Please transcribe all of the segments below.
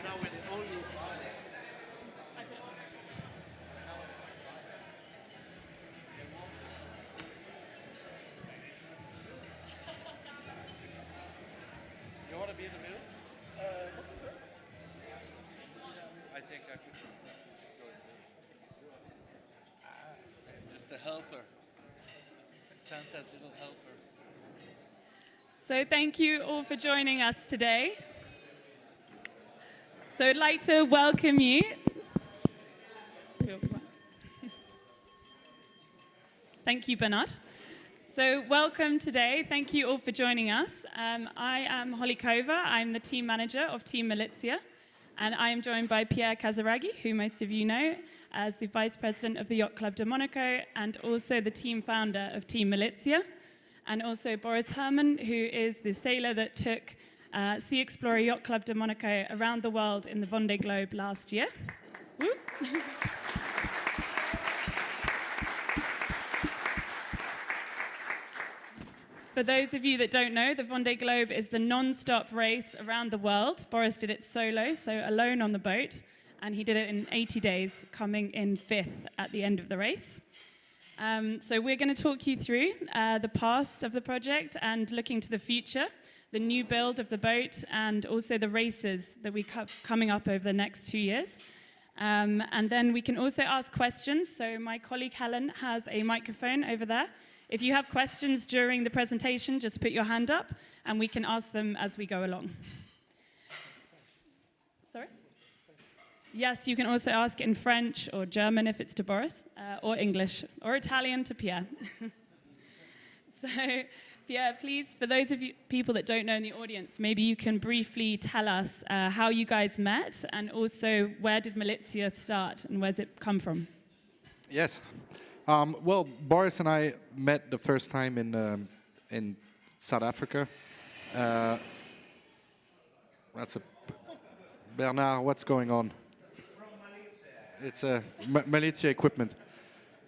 now we're the only. You want to be in the middle? I think I could go in there. I'm just a helper. Santa's little helper. So thank you all for joining us today. So I'd like to welcome you. Thank you, Bernard. So welcome today. Thank you all for joining us. I am Holly Kova. I'm the team manager of Team Malizia. And I am joined by Pierre Casaraghi, who most of you know as the vice president of the Yacht Club de Monaco and also the team founder of Team Malizia. And also Boris Herman, who is the sailor that took Sea Explorer Yacht Club de Monaco around the world in the Vendée Globe last year. Woo. For those of you that don't know, the Vendée Globe is the non-stop race around the world. Boris did it solo, so alone on the boat, and he did it in 80 days, coming in 5th at the end of the race. So we're going to talk you through the past of the project and looking to the future, the new build of the boat, and also the races that we have coming up over the next 2 years. And then we can also ask questions. So my colleague Helen has a microphone over there. If you have questions during the presentation, just put your hand up, and we can ask them as we go along. Sorry? Yes, you can also ask in French or German if it's to Boris, or English, or Italian to Pierre. So, Pierre, please, for those of you people that don't know in the audience, maybe you can briefly tell us how you guys met, and also where did Malizia start, and where's it come from? Yes. Well, Boris and I met the first time in South Africa. Bernard, what's going on? It's Malizia equipment.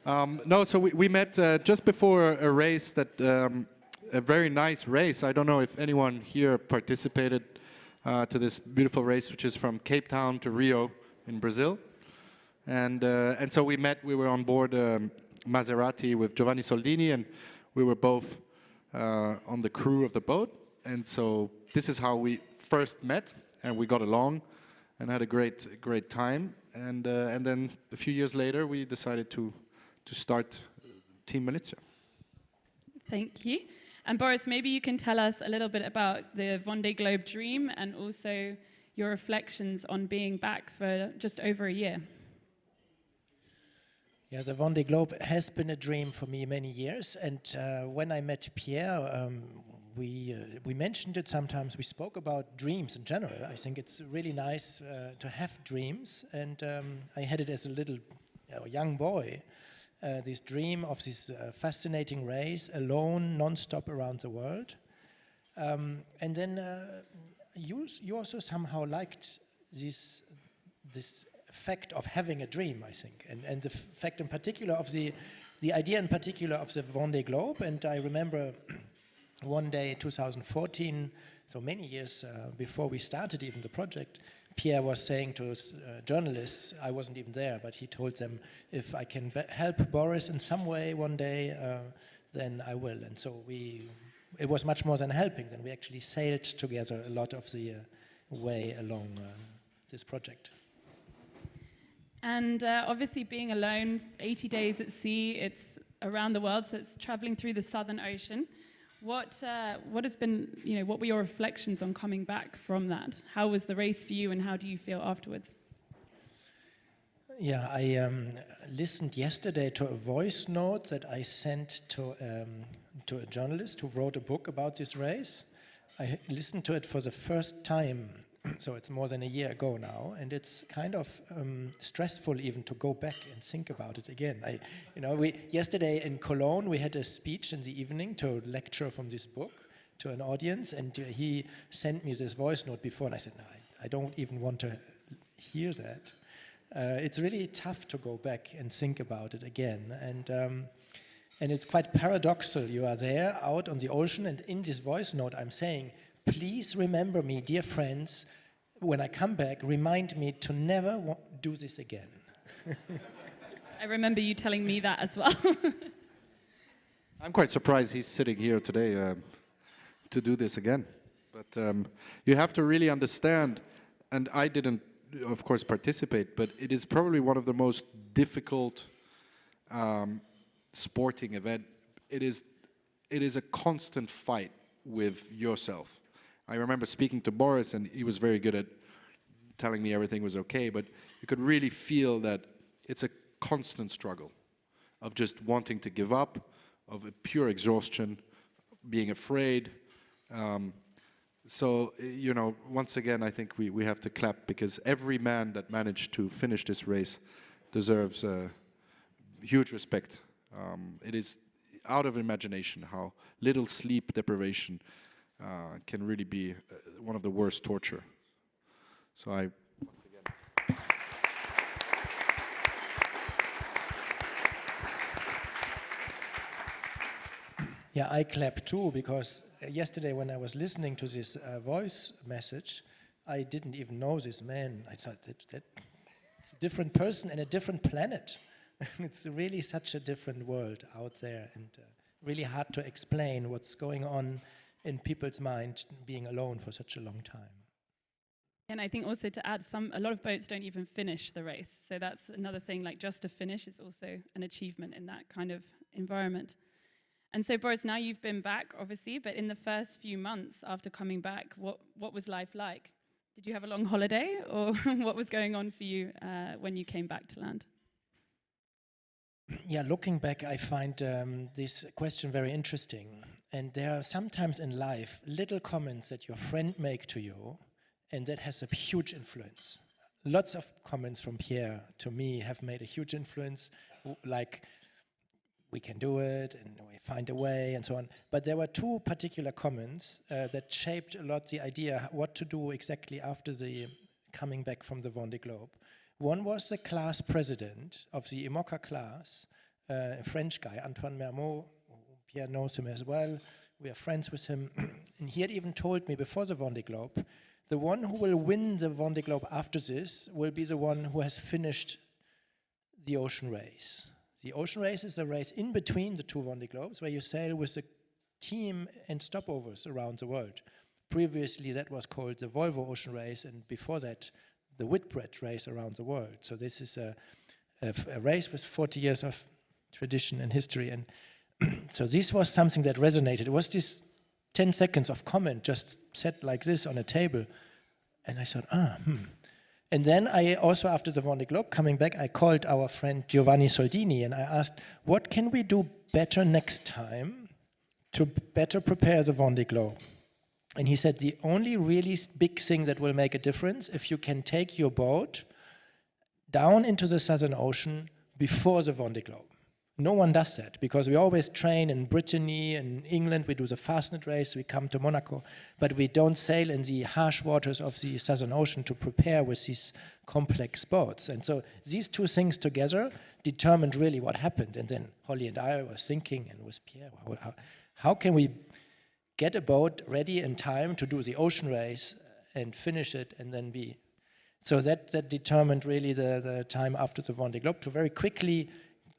No, so we met just before a race a very nice race. I don't know if anyone here participated to this beautiful race, which is from Cape Town to Rio in Brazil. And so we met. We were on board Maserati with Giovanni Soldini, and we were both on the crew of the boat. And so this is how we first met, and we got along and had a great time. And then a few years later, we decided to start Team Malizia. Thank you. And Boris, maybe you can tell us a little bit about the Vendée Globe dream and also your reflections on being back for just over a year. Yeah, the Vendée Globe has been a dream for me many years, and when I met Pierre, we mentioned it sometimes. We spoke about dreams in general. I think it's really nice to have dreams, and I had it as a little young boy, this dream of this fascinating race, alone, non-stop around the world. And then you also somehow liked this fact of having a dream, I think, and the fact in particular of the idea in particular of the Vendée Globe. And I remember one day, 2014, so many years before we started even the project, Pierre was saying to journalists, I wasn't even there, but he told them, if I can help Boris in some way one day, then I will. And so it was much more than helping. Then we actually sailed together a lot of the way along this project. And obviously being alone, 80 days at sea, it's around the world, so it's traveling through the Southern Ocean. What has been, what were your reflections on coming back from that? How was the race for you, and how do you feel afterwards? Yeah, I listened yesterday to a voice note that I sent to a journalist who wrote a book about this race. I listened to it for the first time, so it's more than a year ago now, and it's kind of stressful even to go back and think about it again. Yesterday in Cologne we had a speech in the evening to lecture from this book to an audience, and he sent me this voice note before, and I said, no, I don't even want to hear that. It's really tough to go back and think about it again, and it's quite paradoxical. You are there out on the ocean, and in this voice note I'm saying, please remember me, dear friends, when I come back, remind me to never do this again. I remember you telling me that as well. I'm quite surprised he's sitting here today to do this again. But you have to really understand, and I didn't, of course, participate, but it is probably one of the most difficult sporting event. It is a constant fight with yourself. I remember speaking to Boris, and he was very good at telling me everything was okay, but you could really feel that it's a constant struggle of just wanting to give up, of a pure exhaustion, being afraid. So, you know, once again, I think we have to clap, because every man that managed to finish this race deserves huge respect. It is out of imagination how little sleep deprivation can really be one of the worst torture. So once again. Yeah, I clap too, because yesterday when I was listening to this voice message, I didn't even know this man. I thought that's a different person and a different planet. It's really such a different world out there, and really hard to explain what's going on in people's mind being alone for such a long time. And I think also to add, a lot of boats don't even finish the race. So that's another thing, like just to finish is also an achievement in that kind of environment. And so, Boris, now you've been back, obviously, but in the first few months after coming back, what was life like? Did you have a long holiday, or what was going on for you when you came back to land? Yeah, looking back, I find this question very interesting. And there are sometimes in life little comments that your friend make to you, and that has a huge influence. Lots of comments from Pierre to me have made a huge influence, like, we can do it, and we find a way, and so on. But there were two particular comments that shaped a lot the idea what to do exactly after the coming back from the Vendée Globe. One was the class president of the Imoca class, a French guy, Antoine Mermot. Pierre knows him as well. We are friends with him. And he had even told me before the Vendée Globe, the one who will win the Vendée Globe after this will be the one who has finished the ocean race. The ocean race is a race in between the two Vendée Globes, where you sail with a team and stopovers around the world. Previously, that was called the Volvo Ocean Race, and before that, the Whitbread Race around the world. So this is a race with 40 years of tradition and history. And so this was something that resonated. It was this 10 seconds of comment just set like this on a table. And I thought, And then I also, after the Vendée Globe, coming back, I called our friend Giovanni Soldini and I asked, what can we do better next time to better prepare the Vendée Globe? And he said, the only really big thing that will make a difference, if you can take your boat down into the Southern Ocean before the Vendée Globe. No one does that, because we always train in Brittany and England, we do the Fastnet race, we come to Monaco, but we don't sail in the harsh waters of the Southern Ocean to prepare with these complex boats. And so these two things together determined really what happened. And then Holly and I were thinking, and with Pierre, how can we get a boat ready in time to do the ocean race and finish it and then be... So that determined really the time after the Vendée Globe to very quickly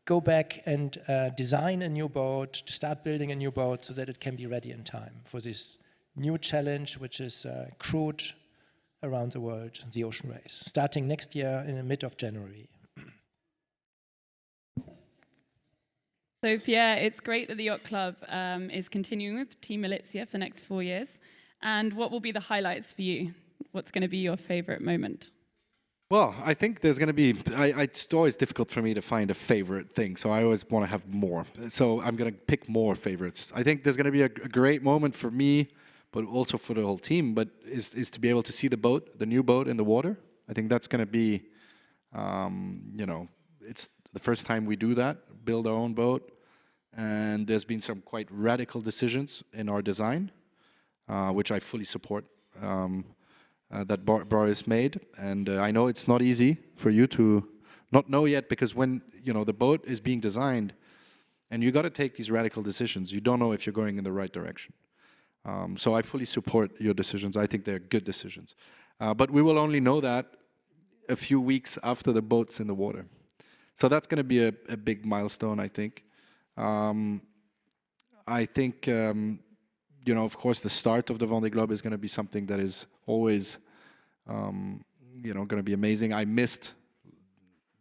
go back and design a new boat, start building a new boat so that it can be ready in time for this new challenge, which is crewed around the world, the ocean race, starting next year in the mid of January. So Pierre, it's great that the Yacht Club is continuing with Team Malizia for the next 4 years. And what will be the highlights for you? What's going to be your favorite moment? Well, I think there's going to be, it's always difficult for me to find a favorite thing, so I always want to have more. So I'm going to pick more favorites. I think there's going to be a great moment for me, but also for the whole team, but is to be able to see the boat, the new boat in the water. I think that's going to be, you know, it's the first time we do that, build our own boat. And there's been some quite radical decisions in our design, which I fully support. That Boris made, and I know it's not easy for you to not know yet, because when the boat is being designed and you got to take these radical decisions, you don't know if you're going in the right direction. So I fully support your decisions. I think they're good decisions. But we will only know that a few weeks after the boat's in the water. So that's going to be a big milestone, I think. I think, you know, of course, the start of the Vendée Globe is going to be something that is always, you know, going to be amazing. I missed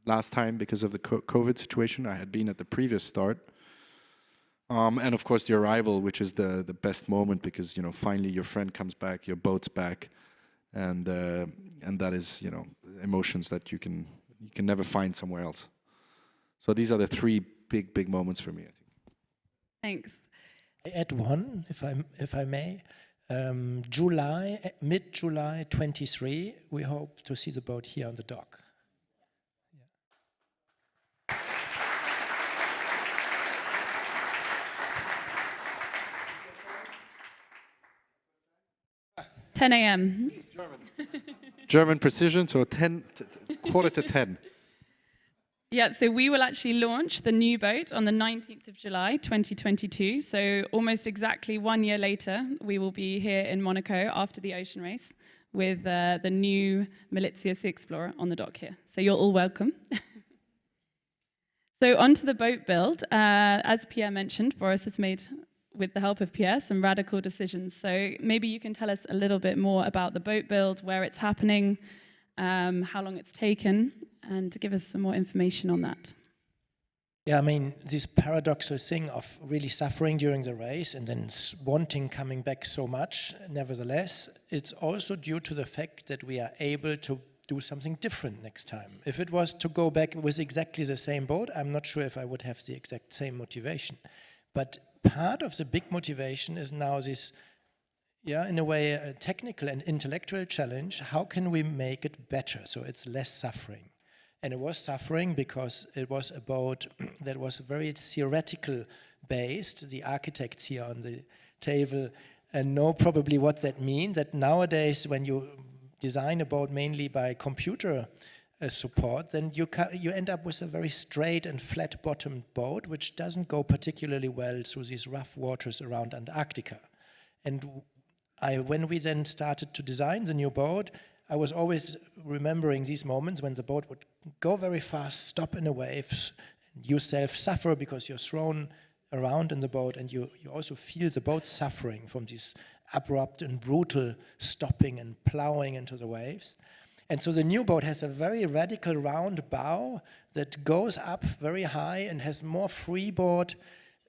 last time because of the COVID situation. I had been at the previous start. And of course the arrival, which is the best moment because, you know, finally your friend comes back, your boat's back, and that is, you know, emotions that you can never find somewhere else. So these are the three big moments for me, I think. Thanks. I add one, if I may. July, mid-July 23, we hope to see the boat here on the dock. 10 a.m. German precision, so quarter to 10. Yeah, so we will actually launch the new boat on the 19th of July, 2022. So almost exactly 1 year later, we will be here in Monaco after the ocean race with the new Malizia Sea Explorer on the dock here. So you're all welcome. So onto the boat build. As Pierre mentioned, Boris has made, with the help of Pierre, some radical decisions. So maybe you can tell us a little bit more about the boat build, where it's happening, how long it's taken, and to give us some more information on that. Yeah, I mean, this paradoxical thing of really suffering during the race and then wanting coming back so much, nevertheless, it's also due to the fact that we are able to do something different next time. If it was to go back with exactly the same boat, I'm not sure if I would have the exact same motivation. But part of the big motivation is now this, yeah, in a way, a technical and intellectual challenge. How can we make it better so it's less suffering? And it was suffering because it was a boat that was very theoretical based. The architects here on the table know probably what that means, that nowadays when you design a boat mainly by computer support, then you end up with a very straight and flat-bottomed boat, which doesn't go particularly well through these rough waters around Antarctica. And when we then started to design the new boat, I was always remembering these moments when the boat would go very fast, stop in a wave, you yourself suffer because you're thrown around in the boat, and you also feel the boat suffering from this abrupt and brutal stopping and plowing into the waves. And so the new boat has a very radical round bow that goes up very high and has more freeboard,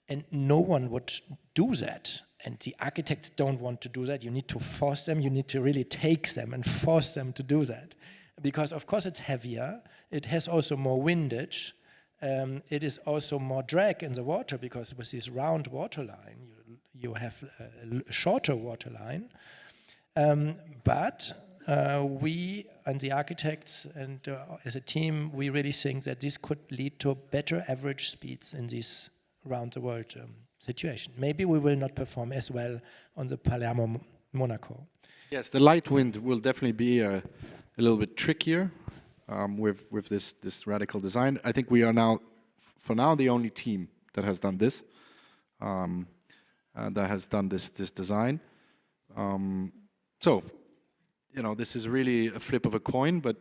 and no one would do that. And the architects don't want to do that. You need to force them, you need to really take them and force them to do that. Because of course it's heavier, it has also more windage, it is also more drag in the water, because with this round waterline, you have a shorter waterline. But we and the architects and as a team, we really think that this could lead to better average speeds in this around the world situation. Maybe we will not perform as well on the Palermo-Monaco. Yes, the light wind will definitely be a little bit trickier with this radical design. I think we are now, for now, the only team that has done this, this design. So, you know, this is really a flip of a coin, but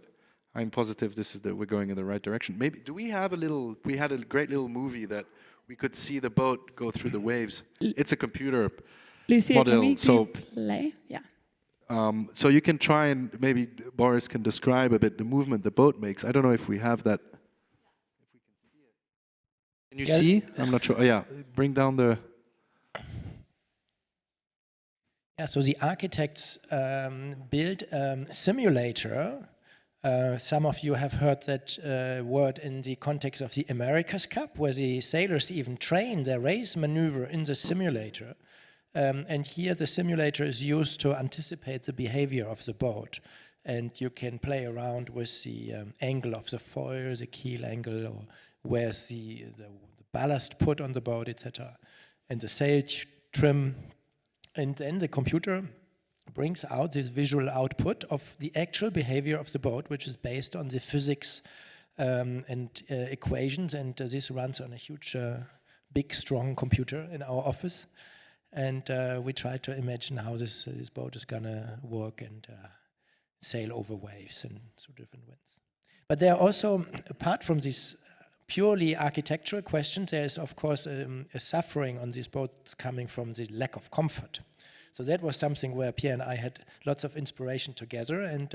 I'm positive we're going in the right direction. Maybe, do we have we had a great little movie that we could see the boat go through the waves. It's a computer Lucia, model. can we so play? Yeah. So you can try and maybe Boris can describe a bit the movement the boat makes. I don't know if we have that. If we can see it. Can you see? I'm not sure. Oh, yeah, bring down the. Yeah, so the architects built a simulator. Some of you have heard that word in the context of the America's Cup, where the sailors even train their race maneuver in the simulator. And here the simulator is used to anticipate the behavior of the boat. And you can play around with the angle of the foil, the keel angle, or where's the ballast put on the boat, etc. And the sail trim. And then the computer brings out this visual output of the actual behavior of the boat, which is based on the physics and equations. And this runs on a huge, big, strong computer in our office. and we try to imagine how this boat is gonna work and sail over waves and through different winds. But there are also, apart from these purely architectural questions, there is of course a suffering on these boats coming from the lack of comfort. So that was something where Pierre and I had lots of inspiration together, and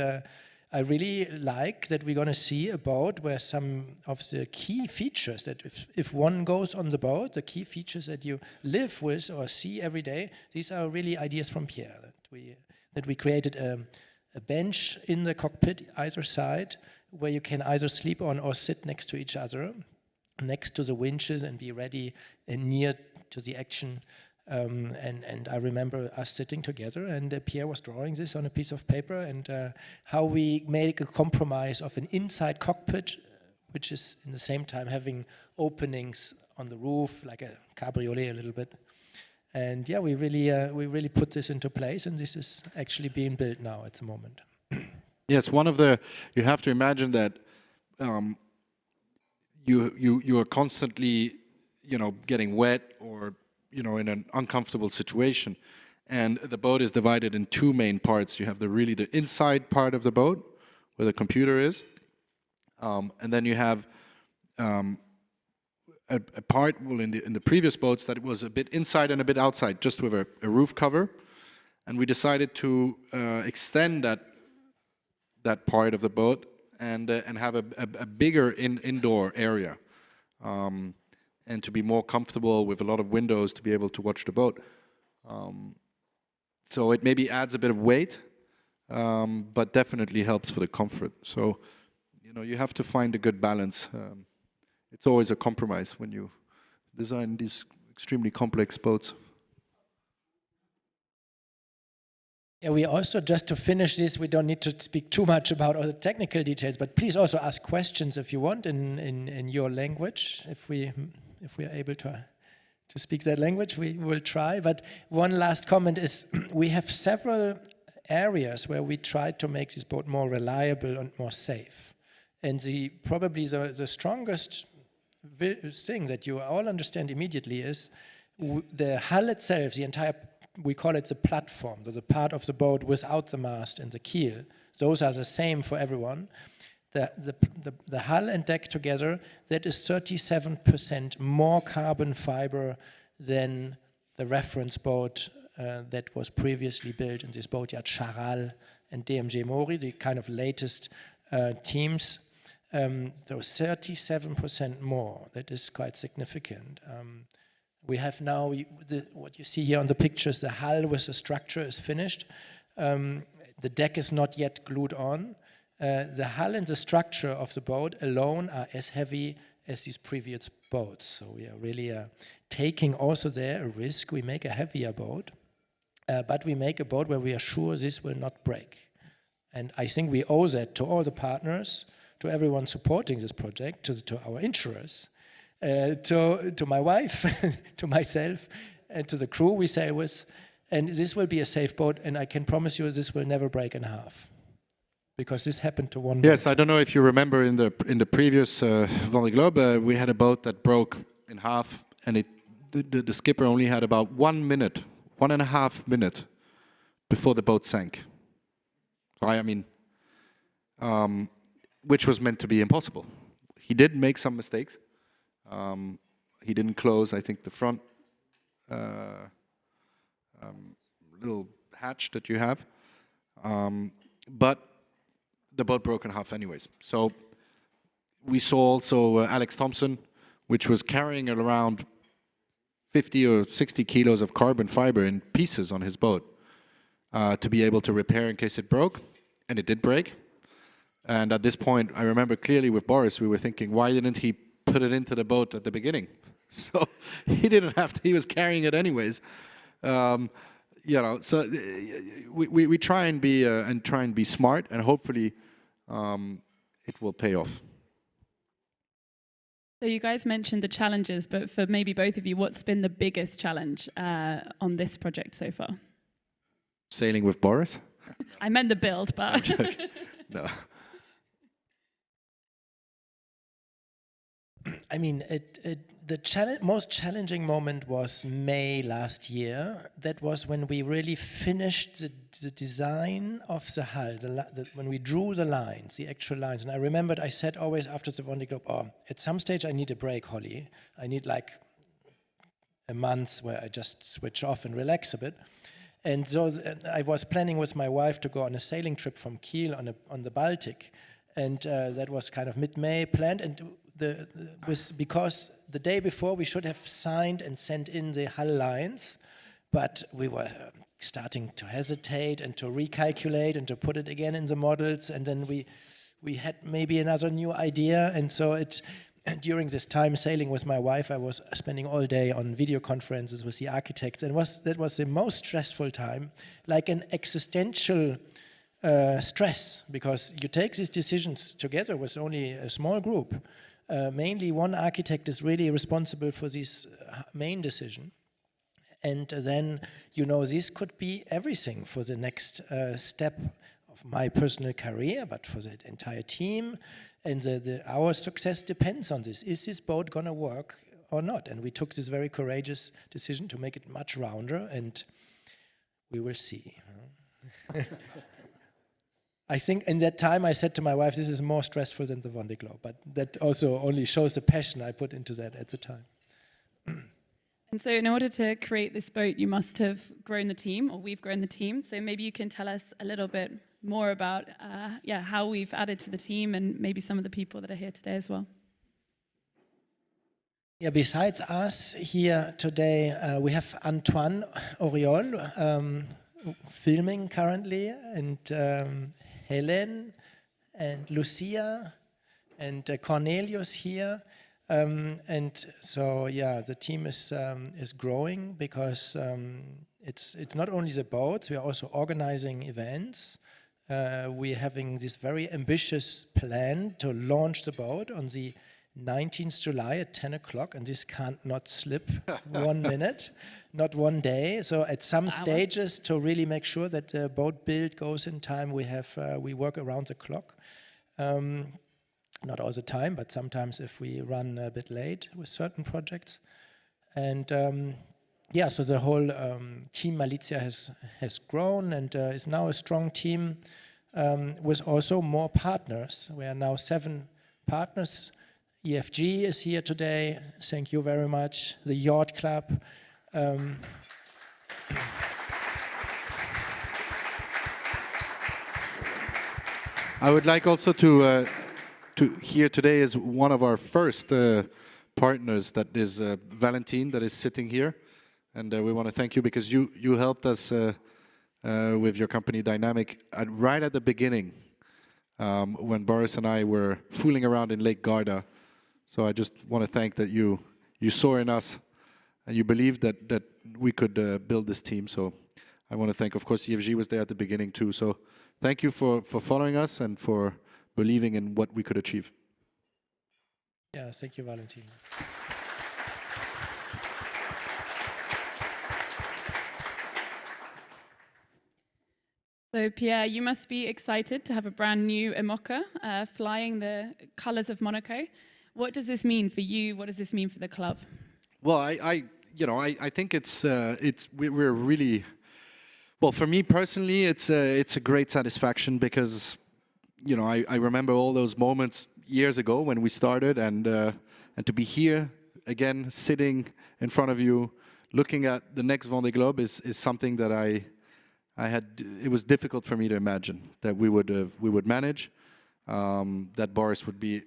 I really like that we're going to see a boat where some of the key features that if one goes on the boat, the key features that you live with or see every day, these are really ideas from Pierre, that we created a bench in the cockpit either side where you can either sleep on or sit next to each other, next to the winches, and be ready and near to the action. And I remember us sitting together, and Pierre was drawing this on a piece of paper, and how we make a compromise of an inside cockpit, which is in the same time having openings on the roof, like a cabriolet a little bit. And yeah, we really put this into place, and this is actually being built now at the moment. Yes, you have to imagine that you are constantly, getting wet or, in an uncomfortable situation. And the boat is divided in two main parts. You have the inside part of the boat, where the computer is. And then you have a part, well, in the previous boats, that it was a bit inside and a bit outside, just with a roof cover. And we decided to extend that part of the boat and have a bigger indoor area, and to be more comfortable with a lot of windows to be able to watch the boat. So it maybe adds a bit of weight, but definitely helps for the comfort. So, you have to find a good balance. It's always a compromise when you design these extremely complex boats. Yeah, we also, just to finish this, we don't need to speak too much about all the technical details, but please also ask questions if you want in your language. If we are able to speak that language, we will try. But one last comment is, we have several areas where we try to make this boat more reliable and more safe. And probably the strongest thing that you all understand immediately is the hull itself, the entire, we call it the platform, the part of the boat without the mast and the keel. Those are the same for everyone. The hull and deck together, that is 37% more carbon fiber than the reference boat that was previously built in this boatyard, Charal and DMG Mori, the kind of latest teams. There was 37% more. That is quite significant. We have now, what you see here on the pictures, the hull with the structure is finished. The deck is not yet glued on. The hull and the structure of the boat alone are as heavy as these previous boats. So we are really taking also there a risk. We make a heavier boat, but we make a boat where we are sure this will not break. And I think we owe that to all the partners, to everyone supporting this project, to our insurers, to my wife, to myself, and to the crew we sail with. And this will be a safe boat, and I can promise you this will never break in half. Because this happened to one boat. Yes, I don't know if you remember in the previous Vendée Globe, we had a boat that broke in half, and the skipper only had about 1 minute, 1.5 minutes before the boat sank. So I mean, which was meant to be impossible. He did make some mistakes. He didn't close, I think, the front little hatch that you have, but the boat broke in half anyways. So we saw also Alex Thompson, which was carrying around 50 or 60 kilos of carbon fiber in pieces on his boat to be able to repair in case it broke, and it did break. And at this point, I remember clearly with Boris, we were thinking, why didn't he put it into the boat at the beginning? So he didn't have to, he was carrying it anyways. So we try and be smart, and hopefully it will pay off. So you guys mentioned the challenges, but for maybe both of you, what's been the biggest challenge on this project so far? Sailing with Boris? I meant the build, but... No. I mean, the most challenging moment was May last year. That was when we really finished the design of the hull, when we drew the lines, the actual lines. And I remembered I said always after the Vendée Globe, oh, at some stage I need a break, Holly. I need like a month where I just switch off and relax a bit. And so I was planning with my wife to go on a sailing trip from Kiel on the Baltic. And that was kind of mid-May planned. And because the day before we should have signed and sent in the hull lines, but we were starting to hesitate and to recalculate and to put it again in the models. And then we had maybe another new idea. And so during this time sailing with my wife, I was spending all day on video conferences with the architects, and that was the most stressful time, like an existential stress, because you take these decisions together with only a small group. Mainly one architect is really responsible for this main decision. And then, this could be everything for the next step of my personal career, but for the entire team. And our success depends on this. Is this boat going to work or not? And we took this very courageous decision to make it much rounder, and we will see. I think in that time I said to my wife, this is more stressful than the Vendée Globe, but that also only shows the passion I put into that at the time. And so in order to create this boat, you must have grown the team, or we've grown the team. So maybe you can tell us a little bit more about how we've added to the team and maybe some of the people that are here today as well. Yeah, besides us here today, we have Antoine Auriol filming currently, and Helen and Lucia and Cornelius here. And so, the team is growing because it's not only the boats, we are also organizing events. We're having this very ambitious plan to launch the boat on the 19th July at 10 o'clock, and this can't not slip 1 minute, not one day. So at some stages, to really make sure that the boat build goes in time, we work around the clock. Not all the time, but sometimes if we run a bit late with certain projects. And so the whole team Malizia has grown and is now a strong team with also more partners. We are now 7 partners. EFG is here today. Thank you very much. The Yacht Club. I would like also to here today is one of our first partners, that is Valentin, that is sitting here, and we want to thank you because you helped us with your company Dynamic right at the beginning when Boris and I were fooling around in Lake Garda. So I just want to thank that you saw in us and you believed that we could build this team. So I want to thank, of course, EFG was there at the beginning too. So thank you for following us and for believing in what we could achieve. Yeah, thank you, Valentin. So Pierre, you must be excited to have a brand new Imoca flying the colors of Monaco. What does this mean for you? What does this mean for the club? Well, I think we're really, well, for me personally, it's a great satisfaction because, I remember all those moments years ago when we started, and to be here again, sitting in front of you, looking at the next Vendée Globe is something that it was difficult for me to imagine that we would manage, that Boris would be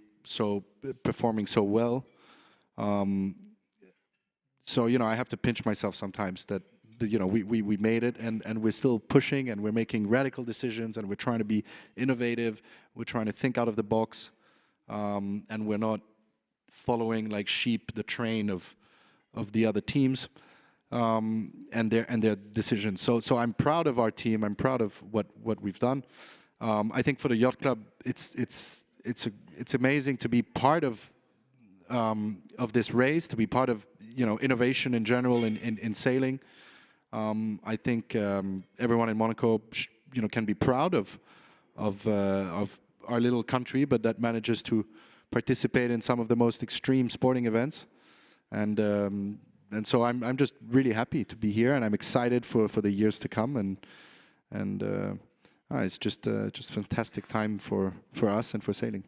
performing so well. So I have to pinch myself sometimes that we made it, and we're still pushing, and we're making radical decisions, and we're trying to be innovative. We're trying to think out of the box, and we're not following like sheep the train of the other teams and their decisions. So I'm proud of our team. I'm proud of what we've done. I think for the Yacht Club, it's amazing to be part of this race, to be part of innovation in general in sailing. I think everyone in Monaco can be proud of our little country, but that manages to participate in some of the most extreme sporting events. and so I'm just really happy to be here, and I'm excited for the years to come, and it's just fantastic time for us and for sailing.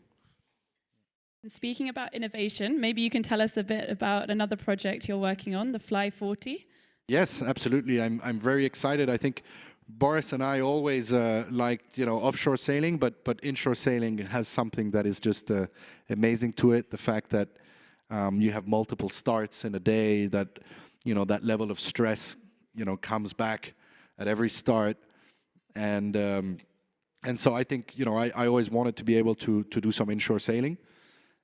And speaking about innovation, maybe you can tell us a bit about another project you're working on, the Fly 40. Yes, absolutely. I'm very excited. I think Boris and I always liked, offshore sailing, but inshore sailing has something that is just amazing to it. The fact that you have multiple starts in a day, that that level of stress comes back at every start, and so I think I always wanted to be able to do some inshore sailing.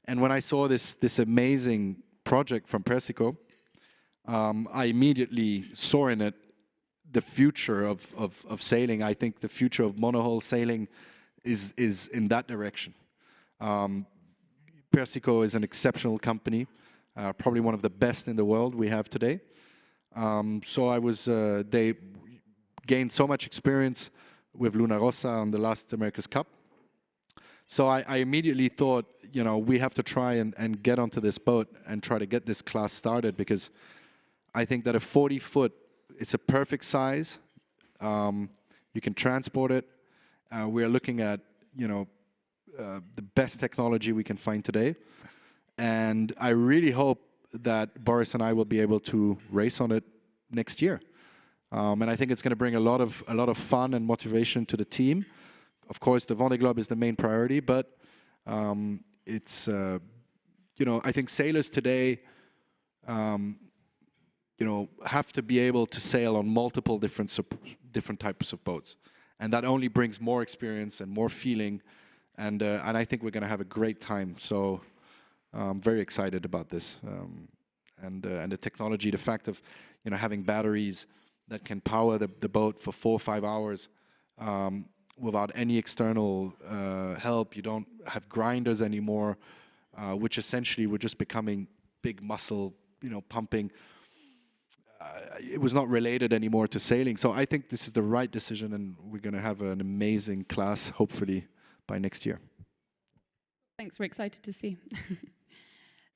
And when I saw this amazing project from Persico, I immediately saw in it the future of sailing. I think the future of monohull sailing is in that direction. Persico is an exceptional company, probably one of the best in the world we have today. So they gained so much experience with Luna Rossa on the last America's Cup. So I immediately thought, we have to try and get onto this boat and try to get this class started, because I think that a 40-foot, it's a perfect size. You can transport it. We're looking at, the best technology we can find today. And I really hope that Boris and I will be able to race on it next year. And I think it's going to bring a lot of fun and motivation to the team. Of course, the Vendée Globe is the main priority, but it's I think sailers today have to be able to sail on multiple different types of boats, and that only brings more experience and more feeling, and I think we're going to have a great time. So I'm very excited about this, and the technology, the fact of having batteries that can power the boat for 4 or 5 hours without any external help. You don't have grinders anymore, which essentially were just becoming big muscle, pumping. It was not related anymore to sailing. So I think this is the right decision, and we're going to have an amazing class, hopefully, by next year. Thanks, we're excited to see.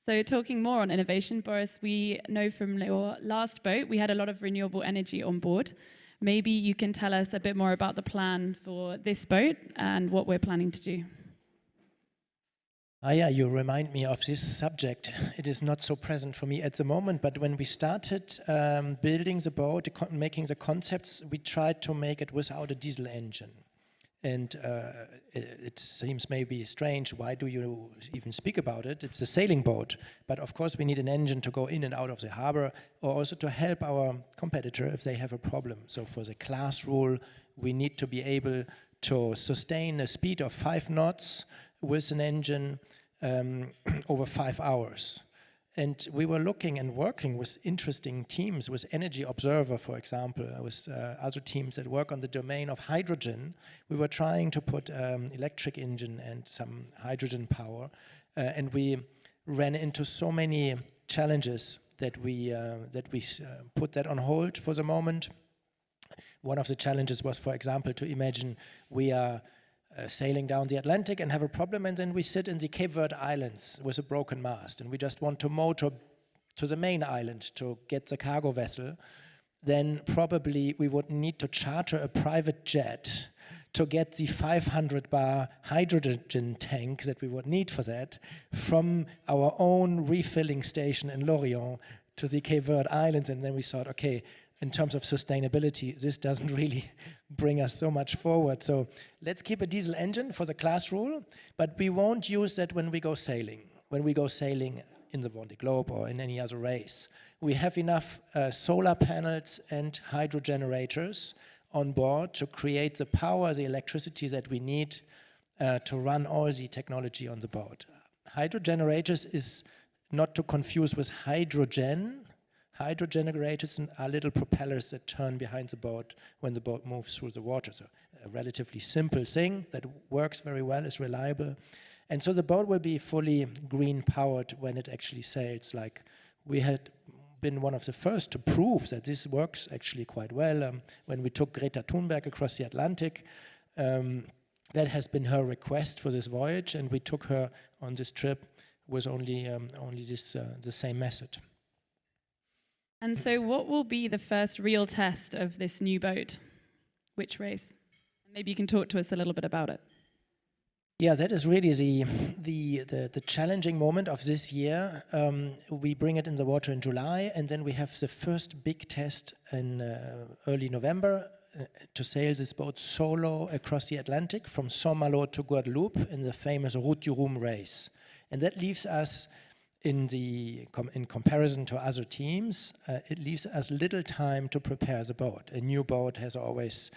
So talking more on innovation, Boris, we know from your last boat, we had a lot of renewable energy on board. Maybe you can tell us a bit more about the plan for this boat and what we're planning to do. Yeah, you remind me of this subject. It is not so present for me at the moment, but when we started building the boat, making the concepts, we tried to make it without a diesel engine. And it seems maybe strange, why do you even speak about it? It's a sailing boat, but of course we need an engine to go in and out of the harbor, or also to help our competitor if they have a problem. So for the class rule, we need to be able to sustain a speed of 5 knots with an engine over 5 hours. And we were looking and working with interesting teams, with Energy Observer, for example, with other teams that work on the domain of hydrogen. We were trying to put electric engine and some hydrogen power, and we ran into so many challenges that we put that on hold for the moment. One of the challenges was, for example, to imagine we are sailing down the Atlantic and have a problem, and then we sit in the Cape Verde Islands with a broken mast, and we just want to motor to the main island to get the cargo vessel. Then probably we would need to charter a private jet to get the 500 bar hydrogen tank that we would need for that from our own refilling station in Lorient to the Cape Verde Islands. And then we thought, okay, in terms of sustainability, this doesn't really bring us so much forward. So let's keep a diesel engine for the class rule, but we won't use that when we go sailing. When we go sailing in the Vendée Globe or in any other race, we have enough solar panels and hydro generators on board to create the power, the electricity that we need to run all the technology on the boat. Hydro generators is not to confuse with hydrogen. Hydro generators are little propellers that turn behind the boat when the boat moves through the water. So a relatively simple thing that works very well, is reliable. And so the boat will be fully green powered when it actually sails. Like, we had been one of the first to prove that this works actually quite well when we took Greta Thunberg across the Atlantic. That has been her request for this voyage, and we took her on this trip with only the same method. And so what will be the first real test of this new boat? Which race? Maybe you can talk to us a little bit about it. Yeah, that is really the challenging moment of this year. We bring it in the water in July, and then we have the first big test in early November to sail this boat solo across the Atlantic from Saint-Malo to Guadeloupe in the famous Route du Rhum race. And that leaves us, in comparison to other teams, it leaves us little time to prepare the boat. A new boat has always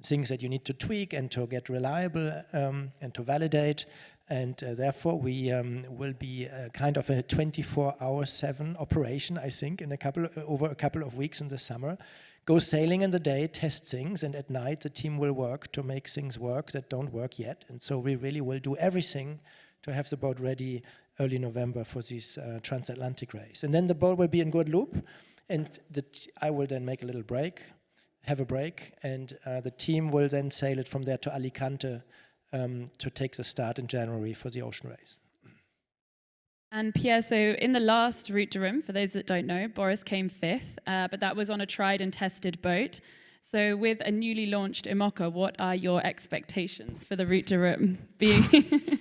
things that you need to tweak and to get reliable and to validate, and therefore we will be kind of a 24/7 operation, I think, in over a couple of weeks in the summer. Go sailing in the day, test things, and at night the team will work to make things work that don't work yet. And so we really will do everything to have the boat ready early November for this transatlantic race. And then the boat will be in Guadeloupe, and I will then make a little break, have a break, and the team will then sail it from there to Alicante to take the start in January for the ocean race. And Pierre, so in the last Route du Rhum, for those that don't know, Boris came 5th, but that was on a tried and tested boat. So with a newly launched Imoca, what are your expectations for the Route du Rhum being?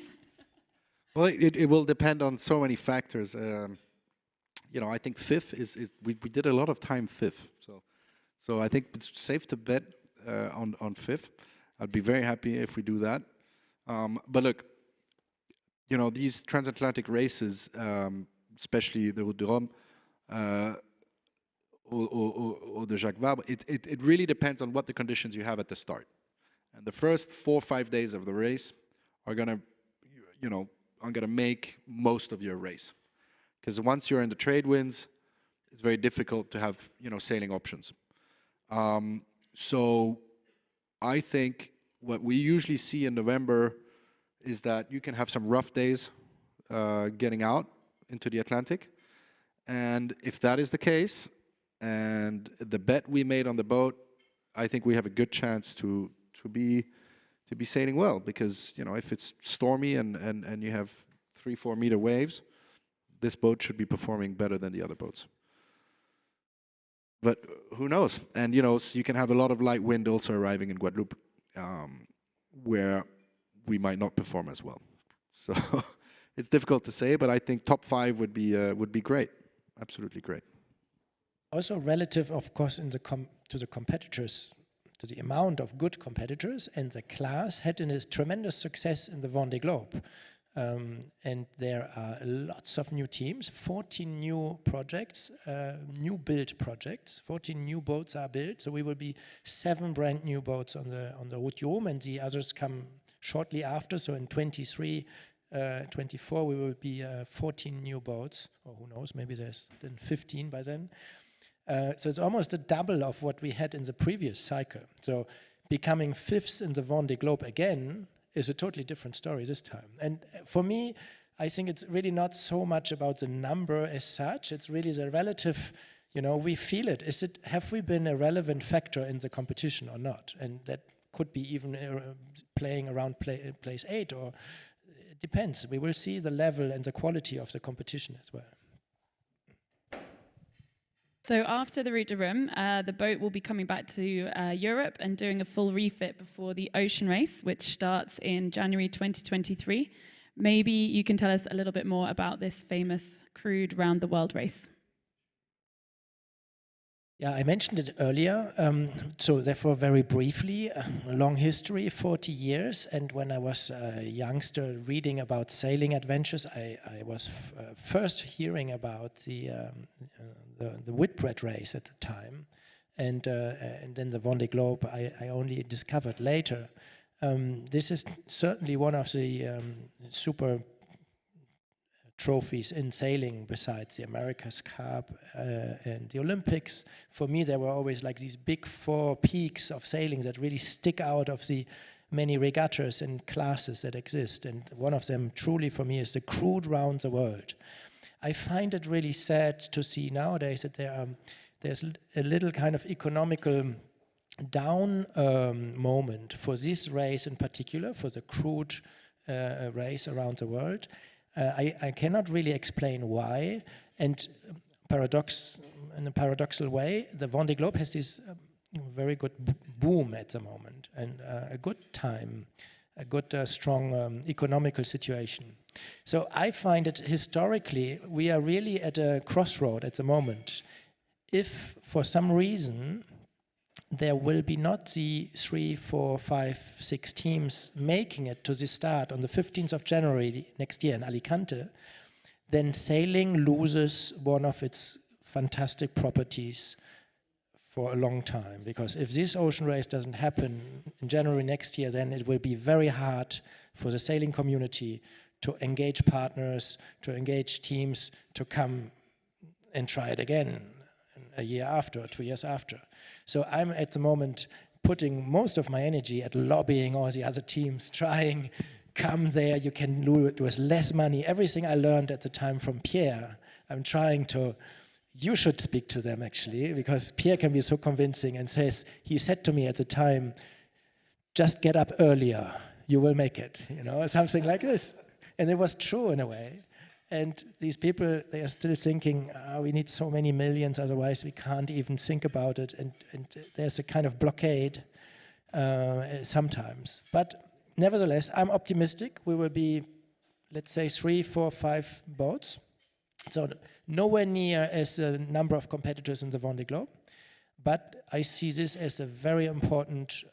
Well, it will depend on so many factors. I think 5th is we did a lot of time 5th, so I think it's safe to bet on 5th. I'd be very happy if we do that. But look, these transatlantic races, especially the Route du Rhum or the Jacques Vabre, it really depends on what the conditions you have at the start. And the first 4 or 5 days of the race are gonna make most of your race, because once you're in the trade winds, it's very difficult to have sailing options. So I think what we usually see in November is that you can have some rough days getting out into the Atlantic. And if that is the case, and the bet we made on the boat, I think we have a good chance to be sailing well, because if it's stormy and you have 3-4 meter waves, this boat should be performing better than the other boats. But who knows? And you can have a lot of light wind also arriving in Guadeloupe, where we might not perform as well. So it's difficult to say, but I think top 5 would be great, absolutely great. Also relative, of course, to the competitors, to the amount of good competitors, and the class had a tremendous success in the Vendée Globe. And there are lots of new teams, 14 new projects, new build projects, 14 new boats are built. So we will be 7 brand new boats on the Route du Rhum, and the others come shortly after. So in 23, 24, we will be 14 new boats, or who knows, maybe there's then 15 by then. So it's almost a double of what we had in the previous cycle. So becoming 5th in the Vendée Globe again is a totally different story this time. And for me, I think it's really not so much about the number as such. It's really the relative, we feel it. Have we been a relevant factor in the competition or not? And that could be even playing around place 8, or it depends. We will see the level and the quality of the competition as well. So after the Route du Rhum, the boat will be coming back to Europe and doing a full refit before the ocean race, which starts in January 2023. Maybe you can tell us a little bit more about this famous crewed round the world race. Yeah, I mentioned it earlier, so therefore very briefly, a long history, 40 years, and when I was a youngster reading about sailing adventures, I was first hearing about the Whitbread race at the time, and then the Vendée Globe I only discovered later. This is certainly one of the super trophies in sailing besides the America's Cup and the Olympics. For me, there were always like these big 4 peaks of sailing that really stick out of the many regattas and classes that exist. And one of them truly for me is the crewed round the world. I find it really sad to see nowadays that there's a little kind of economical down moment for this race in particular, for the crewed race around the world. I cannot really explain why, and in a paradoxical way, the Vendée Globe has this very good boom at the moment, and a good time, a good strong economical situation. So I find it historically, we are really at a crossroad at the moment. If for some reason there will be not the 3, 4, 5, 6 teams making it to the start on the 15th of January next year in Alicante, then sailing loses one of its fantastic properties for a long time. Because if this ocean race doesn't happen in January next year, then it will be very hard for the sailing community to engage partners, to engage teams, to come and try it again a year after, 2 years after. So I'm at the moment putting most of my energy at lobbying all the other teams, trying, come there, you can do it with less money. Everything I learned at the time from Pierre, I'm trying to, you should speak to them actually, because Pierre can be so convincing and says, he said to me at the time, just get up earlier, you will make it, you know, something like this. And it was true in a way. And these people, they are still thinking, we need so many millions, otherwise we can't even think about it. And there's a kind of blockade sometimes. But nevertheless, I'm optimistic. We will be, let's say, 3, 4, 5 boats. So nowhere near as the number of competitors in the Vendée Globe. But I see this as a very important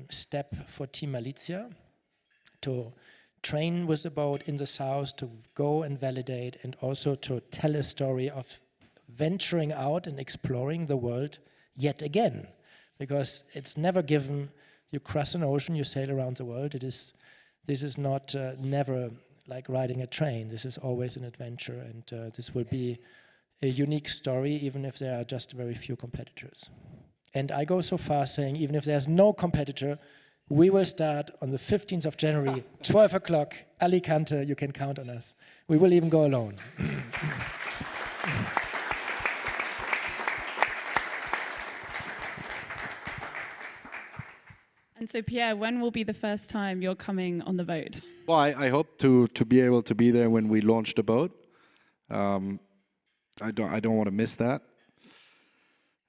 step for Team Malizia to train with the boat in the south, to go and validate, and also to tell a story of venturing out and exploring the world yet again. Because it's never given, you cross an ocean, you sail around the world. This is not never like riding a train. This is always an adventure, and this will be a unique story, even if there are just very few competitors. And I go so far saying, even if there's no competitor, we will start on the 15th of January, 12 o'clock, Alicante, you can count on us. We will even go alone. And so, Pierre, when will be the first time you're coming on the boat? Well, I hope to be able to be there when we launch the boat. I don't want to miss that.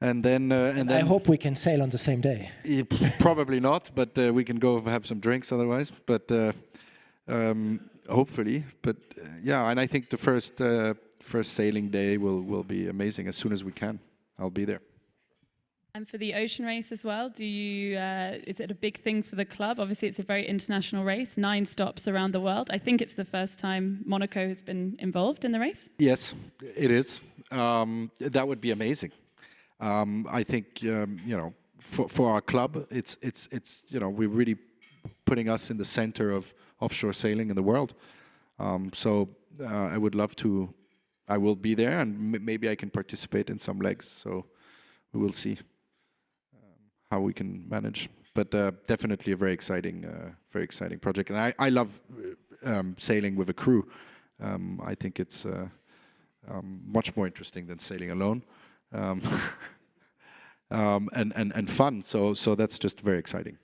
And then I hope we can sail on the same day. Probably not, but we can go have some drinks otherwise. But hopefully. But yeah, and I think the first sailing day will be amazing. As soon as we can, I'll be there. And for the ocean race as well, do you? Is it a big thing for the club? Obviously, it's a very international race, 9 stops around the world. I think it's the first time Monaco has been involved in the race. Yes, it is. That would be amazing. I think for our club, it's we're really putting us in the center of offshore sailing in the world. So I would love to. I will be there, and maybe I can participate in some legs. So we will see how we can manage. But definitely a very exciting project, and I love sailing with a crew. I think it's much more interesting than sailing alone. And fun, so that's just very exciting.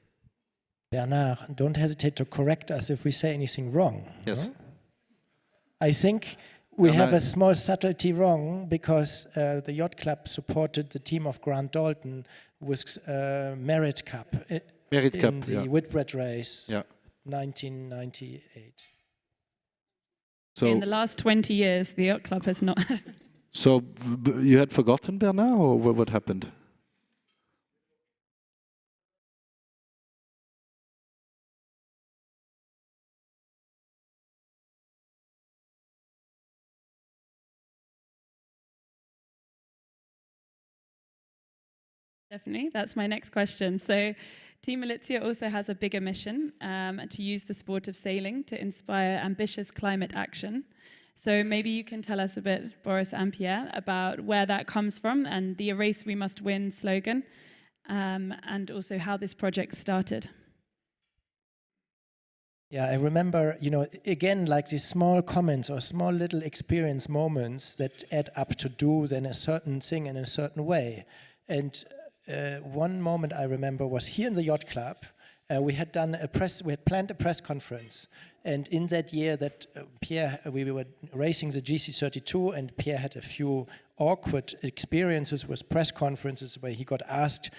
Bernard, don't hesitate to correct us if we say anything wrong. Yes. No? I think we have a small subtlety wrong, because the yacht club supported the team of Grant Dalton with Merit Cup in the Whitbread race, 1998. So in the last 20 years, the yacht club has not. So you had forgotten Bernard, or what happened? Definitely, that's my next question. So Team Malizia also has a bigger mission to use the sport of sailing to inspire ambitious climate action. So maybe you can tell us a bit, Boris and Pierre, about where that comes from and the "A Race We Must Win" slogan, and also how this project started. Yeah, I remember, again, like these small comments or small little experience moments that add up to do then a certain thing in a certain way. And one moment I remember was here in the yacht club, We had planned a press conference, and in that year that we were racing the GC32, and Pierre had a few awkward experiences with press conferences where he got asked,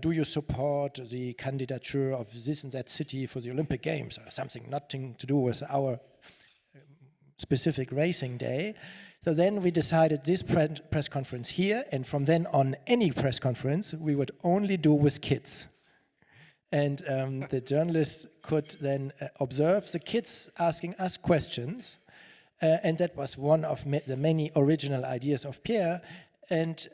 do you support the candidature of this and that city for the Olympic Games, or something, nothing to do with our specific racing day. So then we decided this press conference here, and from then on any press conference we would only do with kids. And the journalists could then observe the kids asking us questions, and that was one of the many original ideas of Pierre. And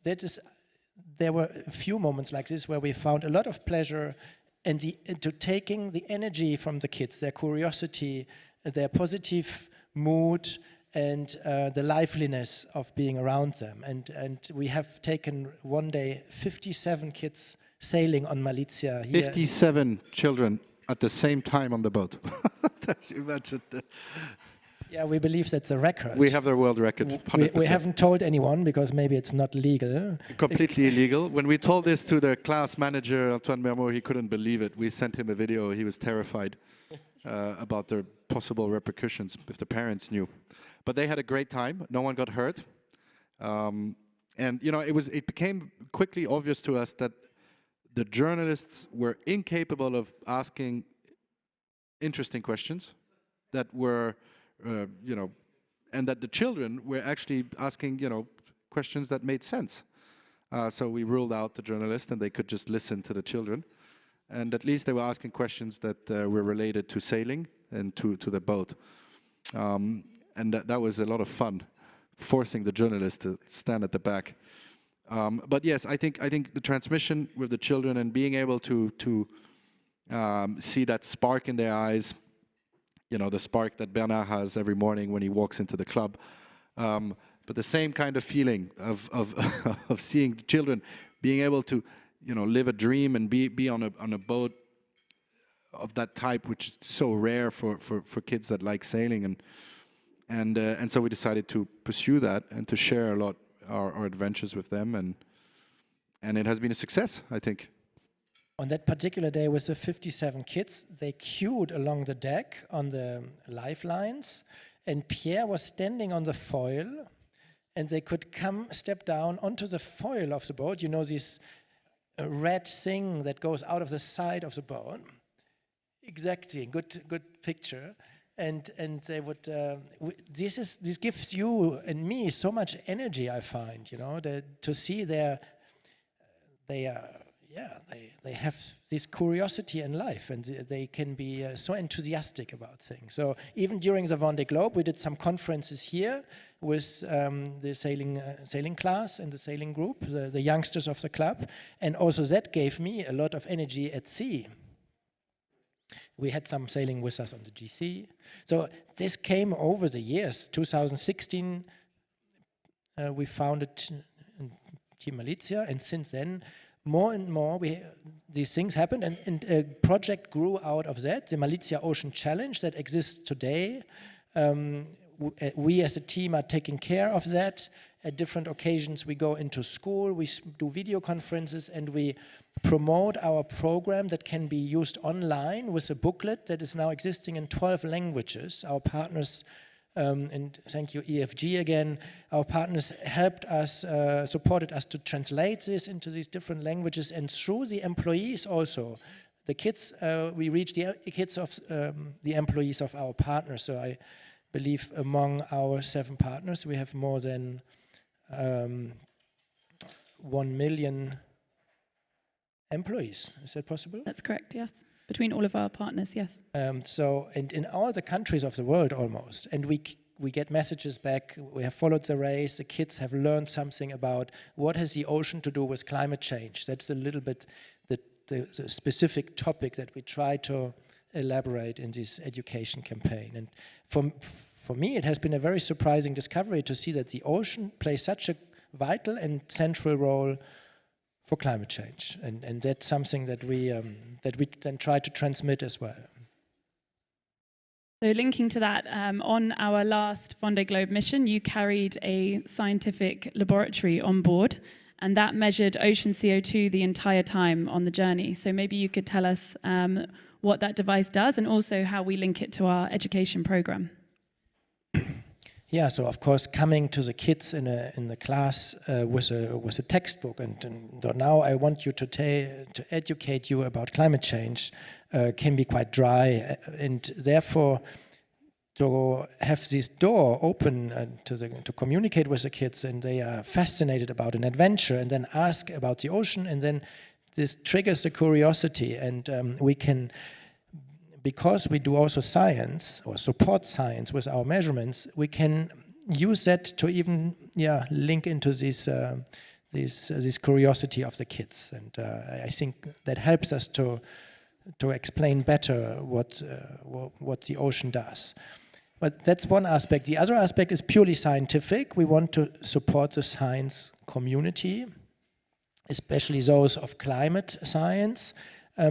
there were a few moments like this where we found a lot of pleasure into taking the energy from the kids, their curiosity, their positive mood, and the liveliness of being around them. And we have taken one day 57 kids sailing on Malizia here. 57 children at the same time on the boat. You imagine? Yeah, we believe that's a record. We have the world record. We haven't told anyone because maybe it's not legal. Completely illegal. When we told this to the class manager, Antoine Mermot, he couldn't believe it. We sent him a video. He was terrified about the possible repercussions if the parents knew. But they had a great time. No one got hurt. And you know, it became quickly obvious to us that the journalists were incapable of asking interesting questions that were, you know, and that the children were actually asking, you know, questions that made sense. So we ruled out the journalists, and they could just listen to the children. And at least they were asking questions that were related to sailing and to the boat. And that was a lot of fun, forcing the journalists to stand at the back. But yes, I think the transmission with the children and being able to see that spark in their eyes, you know, the spark that Bernard has every morning when he walks into the club, but the same kind of feeling of seeing the children being able to, you know, live a dream and be on a boat of that type, which is so rare for kids that like sailing, and so we decided to pursue that and to share a lot our adventures with them, and it has been a success, I think. On that particular day with the 57 kids, they queued along the deck on the lifelines, and Pierre was standing on the foil, and they could step down onto the foil of the boat. You know, this red thing that goes out of the side of the boat. Exactly, good picture. And they would. This gives you and me so much energy. I find, you know, to see they have this curiosity in life, and they can be so enthusiastic about things. So even during the Vendée Globe, we did some conferences here with the sailing class and the sailing group, the youngsters of the club, and also that gave me a lot of energy at sea. We had some sailing with us on the GC. So this came over the years. 2016, we founded Team Malizia, and since then, more and more these things happened, and a project grew out of that, the Malizia Ocean Challenge that exists today. We as a team are taking care of that. At different occasions we go into school, we do video conferences, and we promote our program that can be used online with a booklet that is now existing in 12 languages. Our partners, and thank you EFG again, our partners helped us, supported us to translate this into these different languages, and through the employees also. The kids, we reach the kids of the employees of our partners. So I believe among our 7 partners we have more than 1 million employees. Is that possible? That's correct, yes. Between all of our partners, yes. So, and in all the countries of the world almost, and we get messages back. We have followed the race. The kids have learned something about what has the ocean to do with climate change. That's a little bit the specific topic that we try to elaborate in this education campaign. And for me, it has been a very surprising discovery to see that the ocean plays such a vital and central role for climate change, and that's something that we then try to transmit as well. So linking to that, on our last Vendée Globe mission, you carried a scientific laboratory on board, and that measured ocean CO2 the entire time on the journey. So maybe you could tell us what that device does and also how we link it to our education program. Yeah, so of course, coming to the kids in the class was a textbook, and now I want you to educate you about climate change can be quite dry, and therefore to have this door open to communicate with the kids, and they are fascinated about an adventure, and then ask about the ocean, and then this triggers the curiosity, and we can. Because we do also science or support science with our measurements, we can use that to even link into this curiosity of the kids, and I think that helps us to explain better what the ocean does. But that's one aspect. The other aspect is purely scientific. We want to support the science community, especially those of climate science.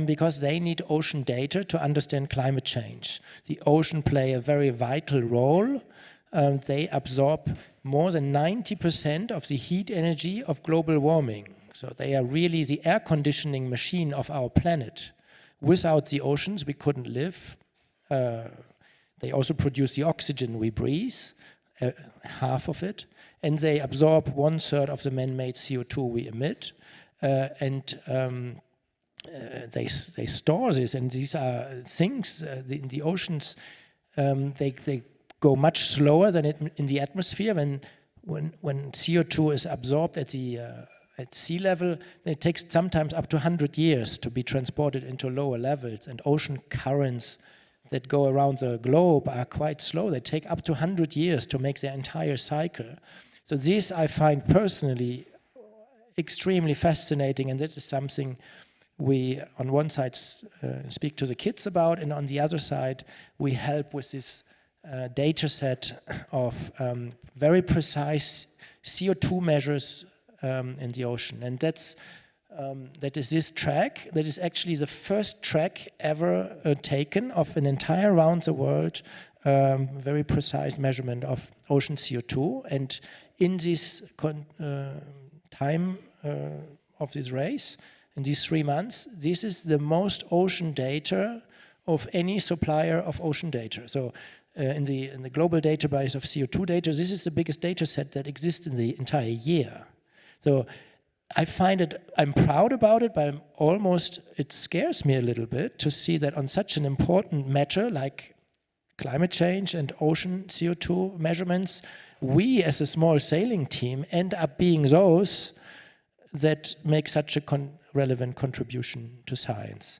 Because they need ocean data to understand climate change. The ocean play a very vital role. They absorb more than 90% of the heat energy of global warming. So they are really the air conditioning machine of our planet. Without the oceans, we couldn't live. They also produce the oxygen we breathe, half of it, and they absorb 1/3 of the man-made CO2 we emit. They store this, and these are things in the oceans. They go much slower than in the atmosphere. When CO2 is absorbed at sea level, it takes sometimes up to 100 years to be transported into lower levels. And ocean currents that go around the globe are quite slow. They take up to 100 years to make their entire cycle. So this I find personally extremely fascinating, and that is something we, on one side, speak to the kids about, and on the other side, we help with this data set of very precise CO2 measures in the ocean. And that is this track. That is actually the first track ever taken of an entire around the world very precise measurement of ocean CO2. And in this time of this race, in these 3 months, this is the most ocean data of any supplier of ocean data. So in the global database of CO2 data, this is the biggest data set that exists in the entire year. So I find it, I'm proud about it, but it scares me a little bit to see that on such an important matter like climate change and ocean CO2 measurements, we as a small sailing team end up being those that make such a relevant contribution to science.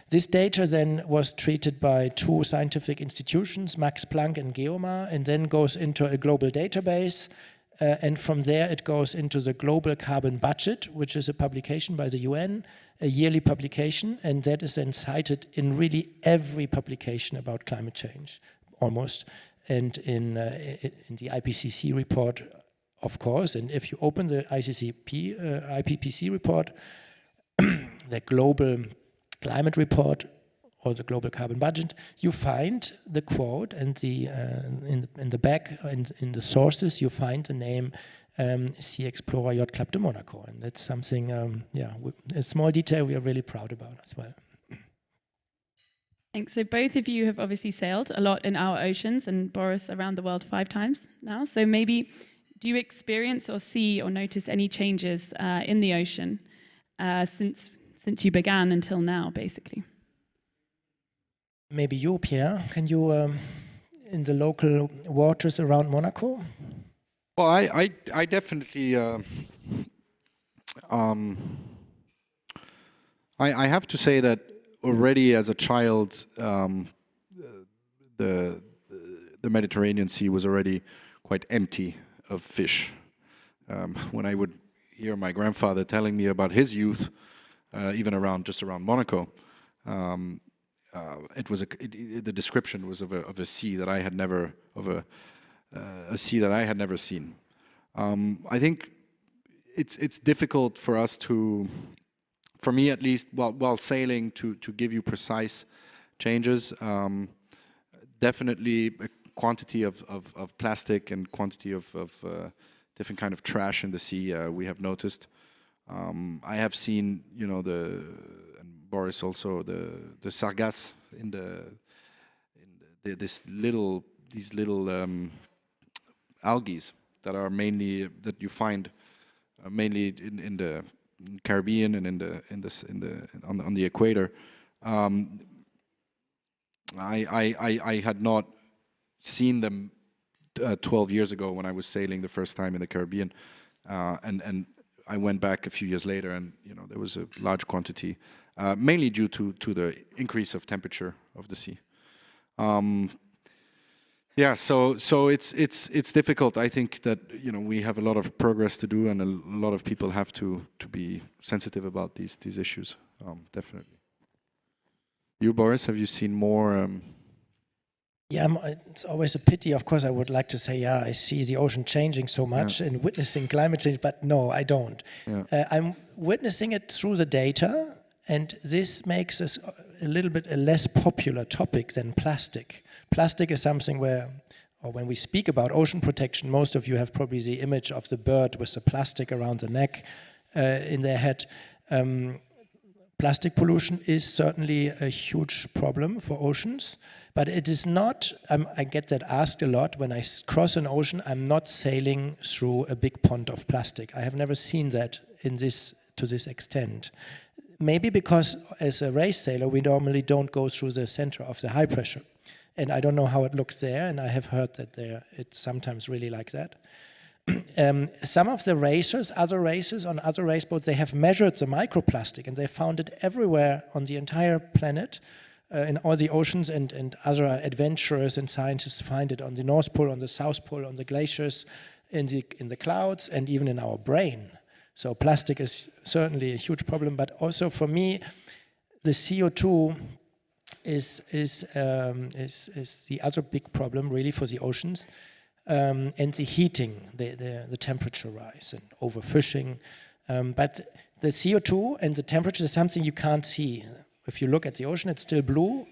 This data then was treated by 2 scientific institutions, Max Planck and GEOMA, and then goes into a global database, and from there it goes into the Global Carbon Budget, which is a publication by the UN, a yearly publication, and that is then cited in really every publication about climate change, almost, and in the IPCC report, of course. And if you open the IPCC report, the Global Climate Report or the Global Carbon Budget, you find the quote, and in the back and in the sources you find the name Sea Explorer Yacht Club de Monaco, and that's something, a small detail we are really proud about as well. Thanks. So both of you have obviously sailed a lot in our oceans, and Boris around the world 5 times now. So maybe, do you experience or see or notice any changes in the ocean since you began until now, basically? Maybe you, Pierre, can you, in the local waters around Monaco? Well, I definitely, I have to say that already as a child, the Mediterranean Sea was already quite empty of fish. When I would hear my grandfather telling me about his youth, even just around Monaco, the description was of a sea that I had never seen. I think it's difficult for us for me at least, while sailing, to give you precise changes. Definitely a quantity of plastic and quantity of different kind of trash in the sea we have noticed. I have seen, you know, and Boris also, the sargasse in these little algae that are mainly that you find mainly in the Caribbean and on the equator. I had not seen them 12 years ago when I was sailing the first time in the Caribbean, and I went back a few years later, and you know there was a large quantity, mainly due to the increase of temperature of the sea. Yeah, so it's difficult. I think that you know we have a lot of progress to do, and a lot of people have to be sensitive about these issues. Definitely. You, Boris, have you seen more? Yeah, it's always a pity. Of course, I would like to say, yeah, I see the ocean changing so much and witnessing climate change, but no, I don't. Yeah. I'm witnessing it through the data, and this makes us a little bit a less popular topic than plastic. Plastic is something where, or when we speak about ocean protection, most of you have probably the image of the bird with the plastic around the neck in their head. Plastic pollution is certainly a huge problem for oceans, but it is not, I get that asked a lot, when I cross an ocean, I'm not sailing through a big pond of plastic. I have never seen that to this extent. Maybe because as a race sailor, we normally don't go through the center of the high pressure. And I don't know how it looks there, and I have heard that it's sometimes really like that. Some of the racers, other racers on other race boats, they have measured the microplastic, and they found it everywhere on the entire planet, in all the oceans, and other adventurers and scientists find it on the North Pole, on the South Pole, on the glaciers, in the clouds, and even in our brain. So plastic is certainly a huge problem, but also for me, the CO2 is the other big problem really for the oceans. And the heating, the temperature rise and overfishing. But the CO2 and the temperature is something you can't see. If you look at the ocean, it's still blue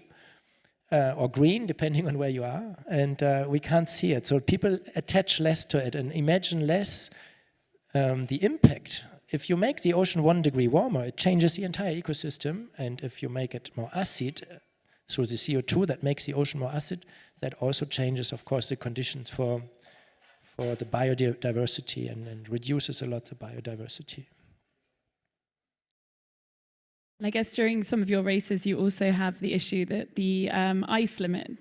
or green, depending on where you are, and we can't see it. So people attach less to it and imagine less the impact. If you make the ocean 1 degree warmer, it changes the entire ecosystem, and if you make it more acid, so the CO2 that makes the ocean more acid, that also changes, of course, the conditions for the biodiversity and reduces a lot the biodiversity. And I guess during some of your races, you also have the issue that the ice limit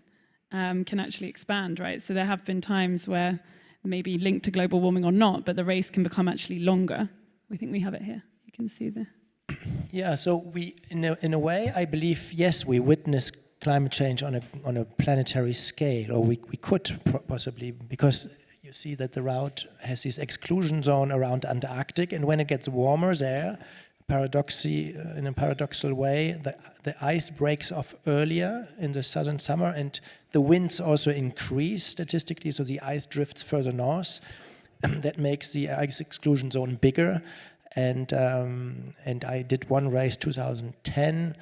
can actually expand, right? So there have been times where maybe linked to global warming or not, but the race can become actually longer. We think we have it here. You can see the... Yeah, so we, in a way, I believe, yes, we witness climate change on a planetary scale, or we could possibly, because you see that the route has this exclusion zone around Antarctic, and when it gets warmer there, in a paradoxical way, the ice breaks off earlier in the southern summer, and the winds also increase statistically, so the ice drifts further north. That makes the ice exclusion zone bigger. And I did one race 2010,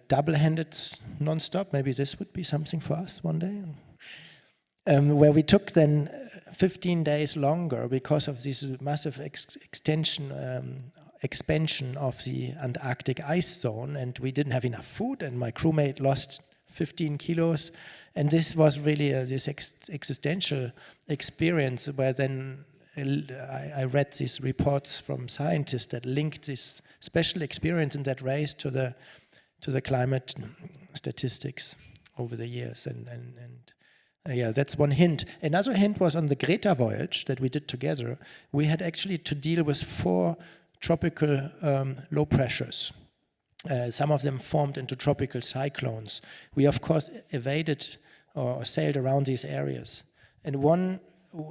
double-handed non-stop. Maybe this would be something for us one day. Where we took then 15 days longer because of this massive expansion of the Antarctic ice zone, and we didn't have enough food, and my crewmate lost 15 kilos. And this was really this existential experience where then I read these reports from scientists that linked this special experience in that race to the climate statistics over the years. And yeah, that's one hint. Another hint was on the Greta voyage that we did together. We had actually to deal with 4 tropical low pressures. Some of them formed into tropical cyclones. We, of course, evaded or sailed around these areas. And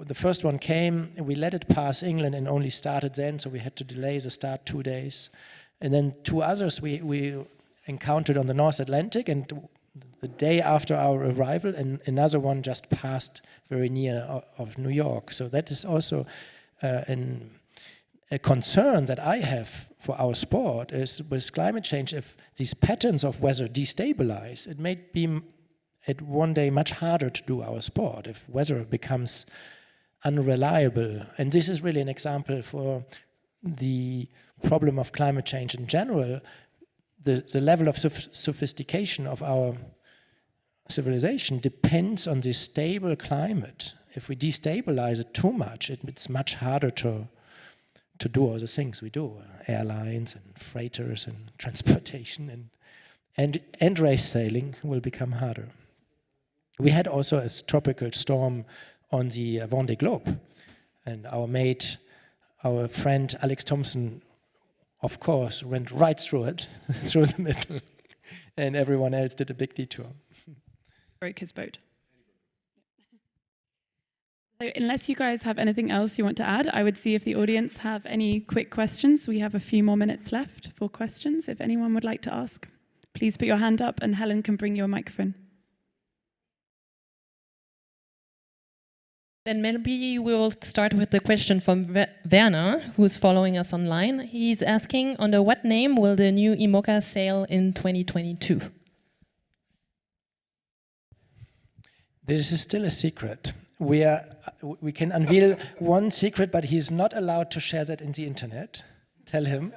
the first one came, and we let it pass England and only started then, so we had to delay the start 2 days. And then 2 others we encountered on the North Atlantic, and the day after our arrival, and another one just passed very near of New York. So that is also a concern that I have for our sport is with climate change, if these patterns of weather destabilize, it may be one day much harder to do our sport if weather becomes unreliable. And this is really an example for the problem of climate change in general, the level of sophistication of our civilization depends on this stable climate. If we destabilize it too much, it's much harder to do all the things we do, airlines and freighters and transportation and race sailing will become harder. We had also a tropical storm on the Vendée Globe, and our mate, our friend Alex Thompson, of course, went right through it, through the middle, and everyone else did a big detour. Broke his boat. So unless you guys have anything else you want to add, I would see if the audience have any quick questions. We have a few more minutes left for questions. If anyone would like to ask, please put your hand up and Helen can bring you a microphone. Then maybe we will start with the question from Werner, who's following us online. He's asking, under what name will the new Imoca sail in 2022? This is still a secret. We can unveil one secret, but he's not allowed to share that in the internet. Tell him.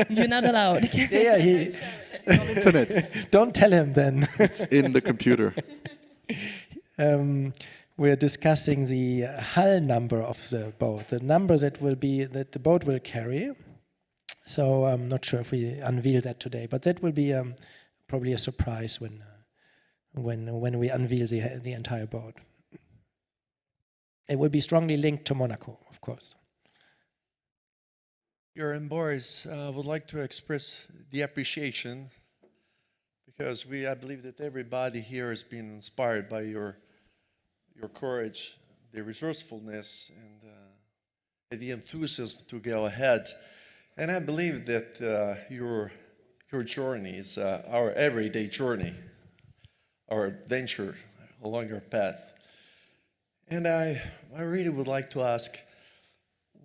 You're not allowed. Yeah, Internet. Don't tell him then. It's in the computer. We're discussing the hull number of the boat, the number that the boat will carry. So I'm not sure if we unveil that today, but that will be probably a surprise when we unveil the entire boat. It will be strongly linked to Monaco, of course. Your Boris, would like to express the appreciation because I believe that everybody here has been inspired by your courage, the resourcefulness, and the enthusiasm to go ahead. And I believe that your journey is our everyday journey, our adventure along your path. And I really would like to ask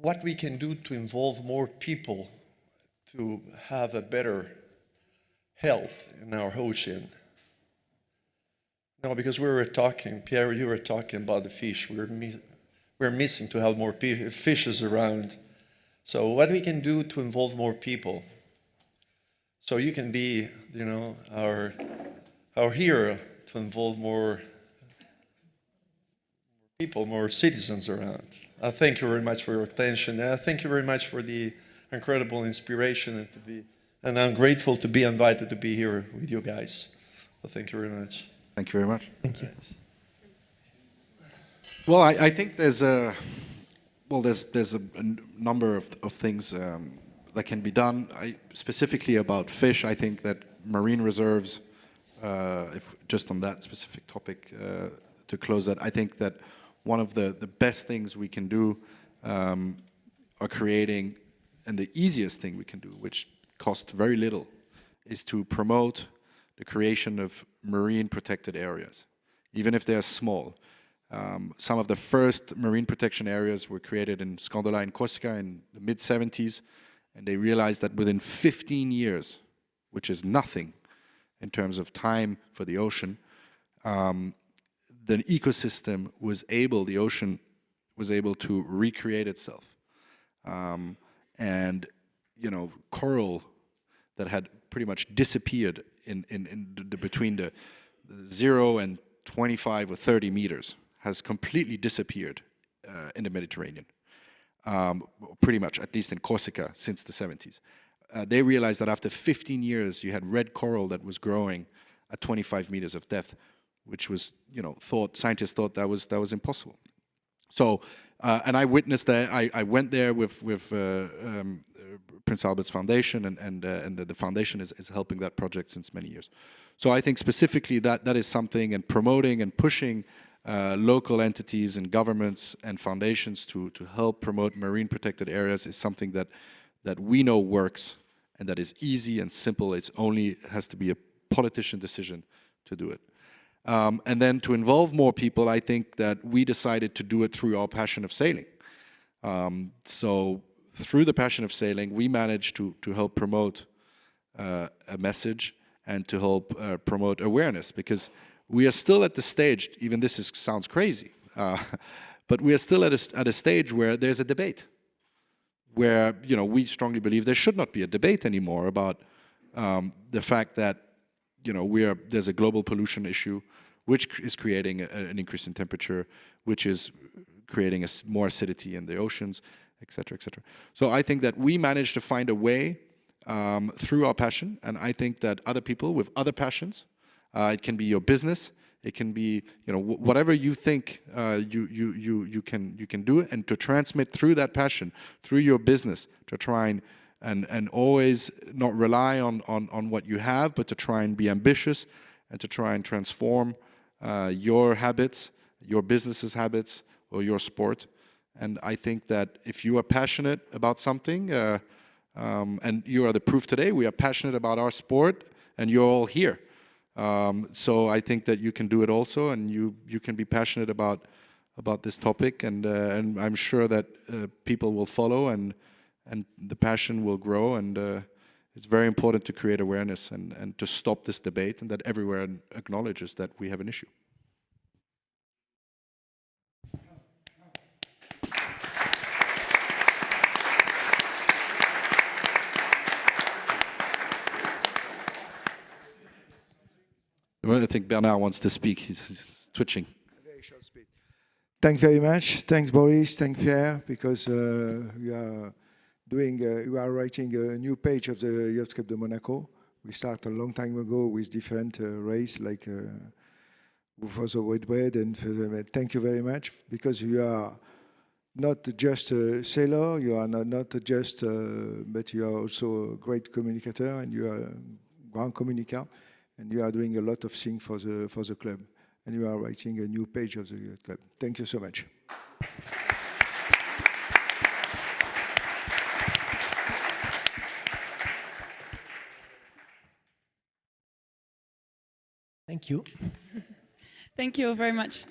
what we can do to involve more people to have a better health in our ocean. No, because we were talking, Pierre, you were talking about the fish. We're missing to have more fishes around. So what we can do to involve more people? So you can be, our hero to involve more people, more citizens around. I thank you very much for your attention. And I thank you very much for the incredible inspiration and I'm grateful to be invited to be here with you guys. So thank you very much. Thank you very much. Thank you. Well, I think there's a number of things that can be done. Specifically about fish, I think that marine reserves, if just on that specific topic, to close that, I think that one of the best things we can do are creating, and the easiest thing we can do, which costs very little, is to promote the creation of marine protected areas, even if they are small. Some of the first marine protection areas were created in Scandola and Corsica in the mid-70s, and they realized that within 15 years, which is nothing in terms of time for the ocean, the ecosystem the ocean was able to recreate itself. And, coral that had pretty much disappeared between the 0 and 25 or 30 meters has completely disappeared in the Mediterranean. Pretty much, at least in Corsica, since the 70s. They realized that after 15 years, you had red coral that was growing at 25 meters of depth, which was, scientists thought that was impossible. So, and I witnessed that. I went there with Prince Albert's Foundation, and the foundation is helping that project since many years. So I think specifically that is something, and promoting and pushing local entities and governments and foundations to help promote marine protected areas is something that we know works and that is easy and simple. It only has to be a politician decision to do it. And then to involve more people, I think that we decided to do it through our passion of sailing. So through the passion of sailing, we managed to help promote a message and to help promote awareness, because we are still at the stage, even this sounds crazy, but we are still at a stage where there's a debate. where we strongly believe there should not be a debate anymore about the fact that there's a global pollution issue, which is creating an increase in temperature, which is creating more acidity in the oceans, et cetera, et cetera. So I think that we managed to find a way through our passion, and I think that other people with other passions, it can be your business, it can be whatever you think you can do, and to transmit through that passion, through your business, to try and always not rely on what you have, but to try and be ambitious and to try and transform your habits, your business's habits, or your sport. And I think that if you are passionate about something, and you are the proof today, we are passionate about our sport, and you're all here. So I think that you can do it also, and you can be passionate about this topic, and I'm sure that people will follow, and the passion will grow, and it's very important to create awareness and to stop this debate, and that everywhere acknowledges that we have an issue. Well, I think Bernard wants to speak. He's twitching. Very short speech. Thanks very much. Thanks, Boris. Thanks, Pierre, because you are writing a new page of the Yacht Club de Monaco. We started a long time ago with different race, like for the Whitbread, and thank you very much, because you are not just a sailor, you are not just, but you are also a great communicator, and you are a grand communicator. And you are doing a lot of things for the club, and you are writing a new page of the club. Thank you so much. Thank you. Thank you all very much.